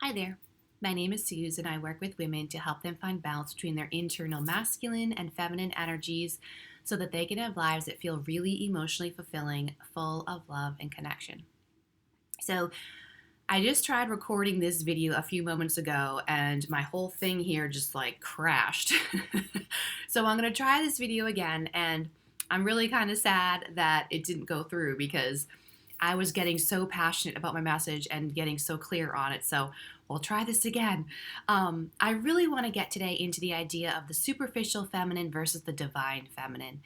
Hi there. My name is Suze, and I work with women to help them find balance between their internal masculine and feminine energies so that they can have lives that feel really emotionally fulfilling, full of love and connection. So, I just tried recording this video a few moments ago, and my whole thing here just like crashed. So, I'm going to try this video again, and I'm really kind of sad that it didn't go through because I was getting so passionate about my message and getting so clear on it. So we'll try this again. I really want to get today into the idea of the superficial feminine versus the divine feminine.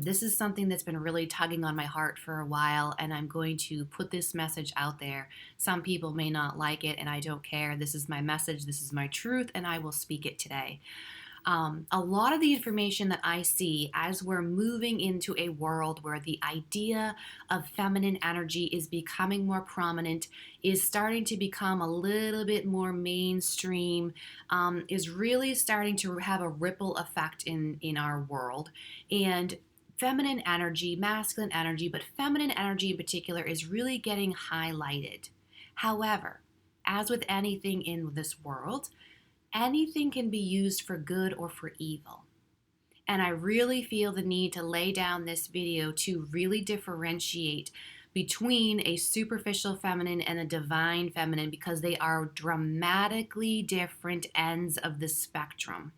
This is something that's been really tugging on my heart for a while, and I'm going to put this message out there. Some people may not like it, and I don't care. This is my message, this is my truth, and I will speak it today. A lot of the information that I see as we're moving into a world where the idea of feminine energy is becoming more prominent, is starting to become a little bit more mainstream, is really starting to have a ripple effect in our world. And feminine energy, masculine energy, but feminine energy in particular is really getting highlighted. However, as with anything in this world, anything can be used for good or for evil. And I really feel the need to lay down this video to really differentiate between a superficial feminine and a divine feminine because they are dramatically different ends of the spectrum.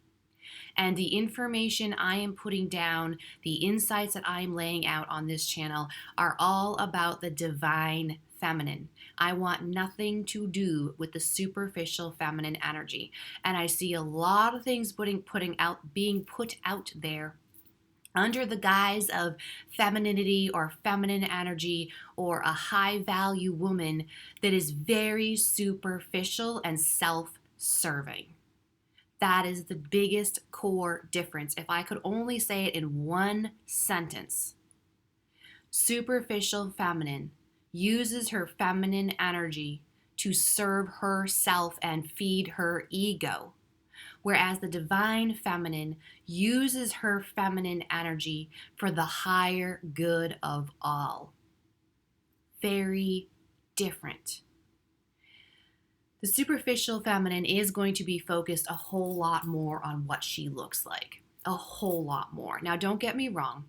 And the information I am putting down, the insights that I am laying out on this channel are all about the divine feminine. I want nothing to do with the superficial feminine energy. And I see a lot of things being put out there under the guise of femininity or feminine energy or a high value woman that is very superficial and self-serving. That is the biggest core difference. If I could only say it in one sentence, superficial feminine uses her feminine energy to serve herself and feed her ego, whereas the divine feminine uses her feminine energy for the higher good of all. Very different. The superficial feminine is going to be focused a whole lot more on what she looks like. A whole lot more. Now, don't get me wrong.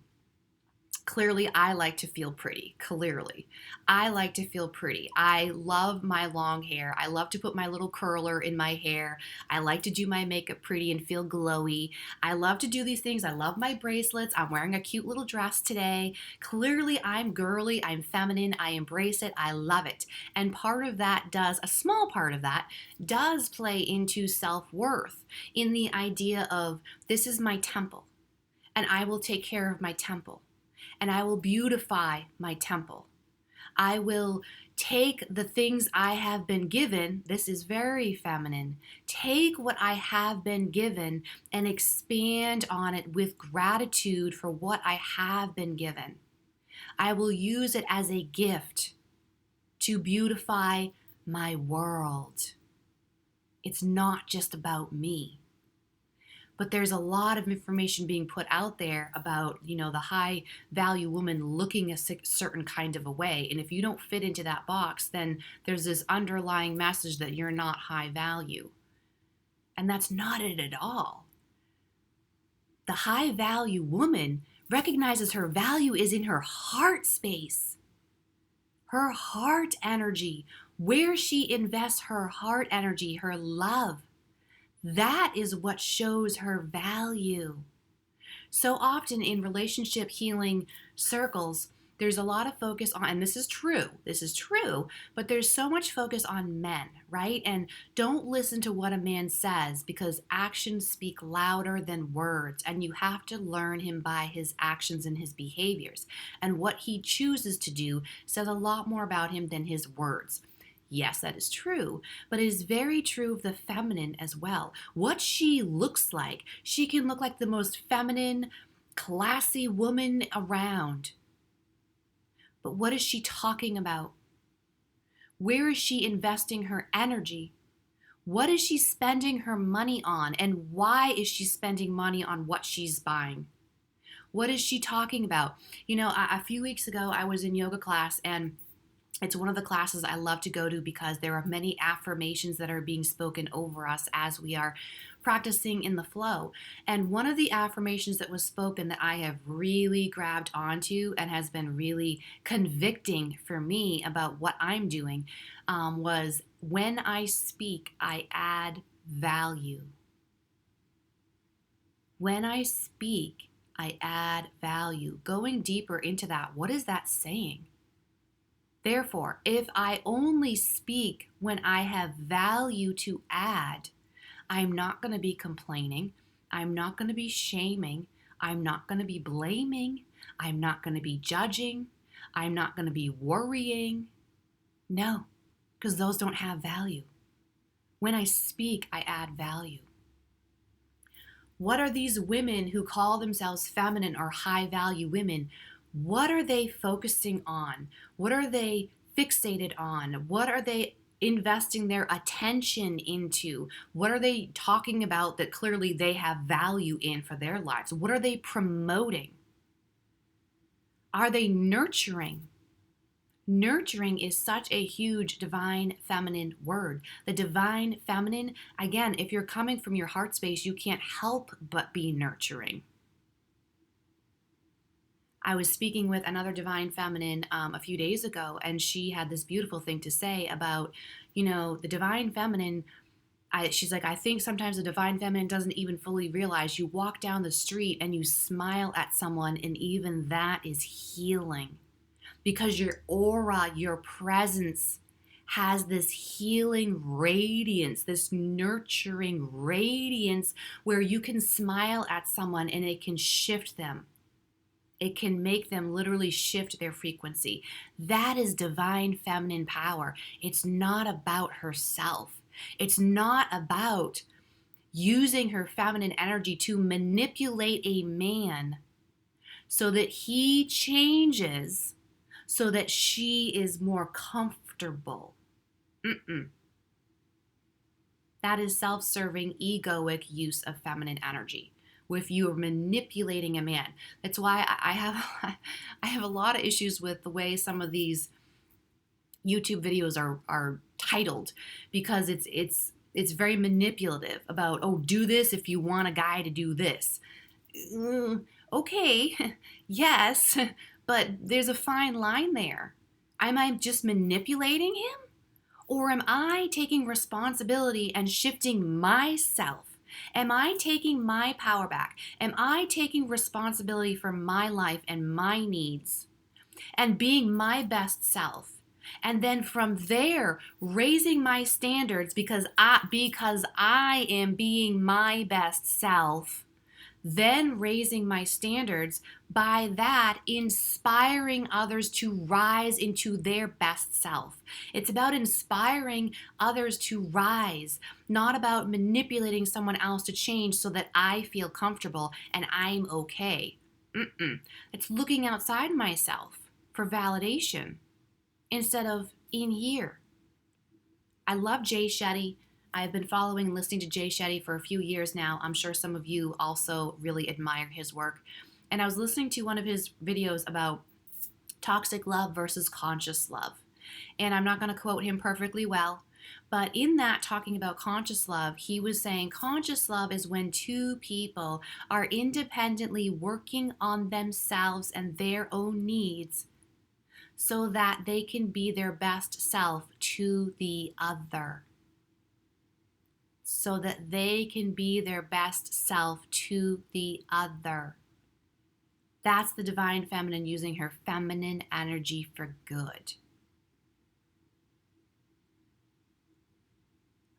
Clearly, I like to feel pretty. Clearly, I like to feel pretty. I love my long hair. I love to put my little curler in my hair. I like to do my makeup pretty and feel glowy. I love to do these things. I love my bracelets. I'm wearing a cute little dress today. Clearly, I'm girly. I'm feminine. I embrace it. I love it. And a small part of that, does play into self-worth in the idea of this is my temple, and I will take care of my temple, and I will beautify my temple. I will take the things I have been given. This is very feminine. Take what I have been given and expand on it with gratitude for what I have been given. I will use it as a gift to beautify my world. It's not just about me. But there's a lot of information being put out there about, the high value woman looking a certain kind of a way. And if you don't fit into that box, then there's this underlying message that you're not high value. And that's not it at all. The high value woman recognizes her value is in her heart space, her heart energy, where she invests her heart energy, her love. That is what shows her value. So often in relationship healing circles, there's a lot of focus on, and this is true, but there's so much focus on men, right? And don't listen to what a man says because actions speak louder than words, and you have to learn him by his actions and his behaviors. And what he chooses to do says a lot more about him than his words. Yes, that is true, but it is very true of the feminine as well. What she looks like, she can look like the most feminine, classy woman around. But what is she talking about? Where is she investing her energy? What is she spending her money on? And why is she spending money on what she's buying? What is she talking about? A few weeks ago, I was in yoga class and It's one of the classes I love to go to because there are many affirmations that are being spoken over us as we are practicing in the flow. And one of the affirmations that was spoken that I have really grabbed onto and has been really convicting for me about what I'm doing was, when I speak, I add value. When I speak, I add value. Going deeper into that, what is that saying? Therefore, if I only speak when I have value to add, I'm not going to be complaining. I'm not going to be shaming. I'm not going to be blaming. I'm not going to be judging. I'm not going to be worrying. No, because those don't have value. When I speak, I add value. What are these women who call themselves feminine or high value women? What are they focusing on? What are they fixated on? What are they investing their attention into? What are they talking about that clearly they have value in for their lives? What are they promoting? Are they nurturing? Nurturing is such a huge divine feminine word. The divine feminine, again, if you're coming from your heart space, you can't help but be nurturing. I was speaking with another divine feminine a few days ago, and she had this beautiful thing to say about, the divine feminine. She's like, I think sometimes the divine feminine doesn't even fully realize you walk down the street and you smile at someone, and even that is healing. Because your aura, your presence has this healing radiance, this nurturing radiance where you can smile at someone and it can shift them. It can make them literally shift their frequency. That is divine feminine power. It's not about herself. It's not about using her feminine energy to manipulate a man so that he changes, so that she is more comfortable. That is self-serving, egoic use of feminine energy. If you are manipulating a man, that's why I have a lot of issues with the way some of these YouTube videos are titled, because it's very manipulative about, oh, do this if you want a guy to do this. Okay, yes, but there's a fine line there. Am I just manipulating him? Or am I taking responsibility and shifting myself? Am I taking my power back? Am I taking responsibility for my life and my needs and being my best self? And then from there, raising my standards because I am being my best self. Then raising my standards, by that inspiring others to rise into their best self. It's about inspiring others to rise, not about manipulating someone else to change so that I feel comfortable and I'm okay. It's looking outside myself for validation instead of in here. I love Jay Shetty. I've been following and listening to Jay Shetty for a few years now. I'm sure some of you also really admire his work. And I was listening to one of his videos about toxic love versus conscious love. And I'm not going to quote him perfectly well, but in that, talking about conscious love, he was saying conscious love is when two people are independently working on themselves and their own needs so that they can be their best self to the other. So that they can be their best self to the other. That's the divine feminine using her feminine energy for good.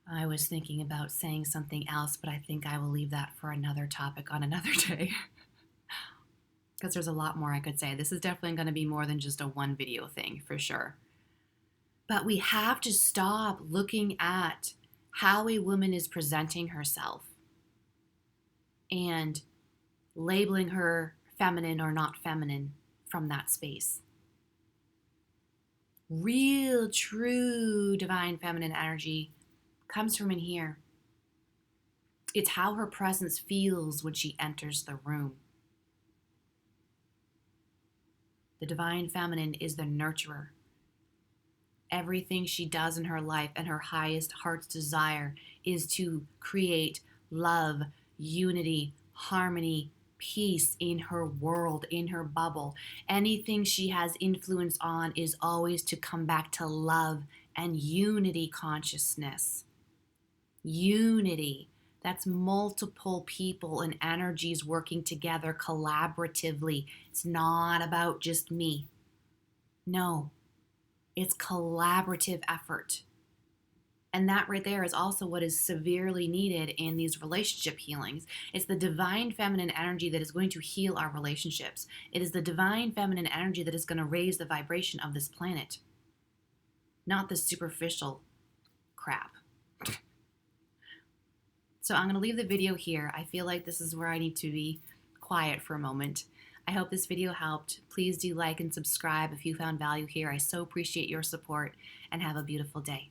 I was thinking about saying something else, but I think I will leave that for another topic on another day. Because there's a lot more I could say. This is definitely going to be more than just a one video thing, for sure. But we have to stop looking at how a woman is presenting herself and labeling her feminine or not feminine from that space. Real, true divine feminine energy comes from in here. It's how her presence feels when she enters the room. The divine feminine is the nurturer. everything she does in her life and her highest heart's desire is to create love, unity, harmony, peace in her world, in her bubble. Anything she has influence on is always to come back to love and unity consciousness. Unity. That's multiple people and energies working together collaboratively. It's not about just me. No, it's collaborative effort. And that right there is also what is severely needed in these relationship healings. It's the divine feminine energy that is going to heal our relationships. It is the divine feminine energy that is going to raise the vibration of this planet, not the superficial crap. So I'm going to leave the video here. I feel like this is where I need to be quiet for a moment. I hope this video helped. Please do like and subscribe if you found value here. I so appreciate your support, and have a beautiful day.